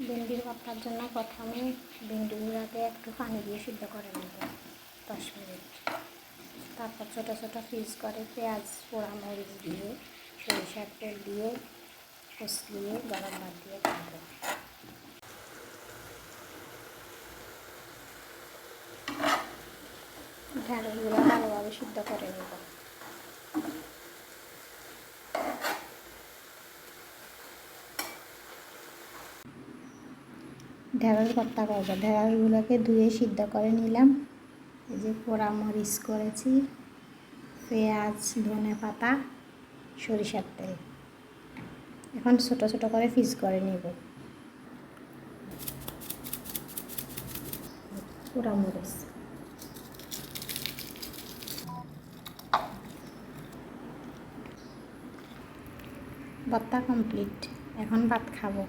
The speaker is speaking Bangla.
ভিন্ডির ভর্তার জন্য প্রথমে ভিন্ডিগুলোকে একটু পানি দিয়ে সিদ্ধ করে নেব 10 মিনিট। তারপর ছোটো ছোটো পিস করে পেঁয়াজ পোড়ামরিচ দিয়ে সরিষার তেল দিয়ে কষলিয়ে গরম ভাত দিয়ে খাবো। ঢেঁড়সগুলো ভালোভাবে সিদ্ধ করে নেব। ঢেঁড়স ভর্তা করব। ঢেঁড়সগুলোকে ধুয়ে সিদ্ধ করে নিলাম। এই যে পোড়া মরিচ করেছি, পেঁয়াজ, ধনে পাতা, সরিষার তেল। এখন ছোটো ছোটো করে পিস করে নেব। পোড়া মরিচ ভর্তা কমপ্লিট। এখন ভাত খাবো।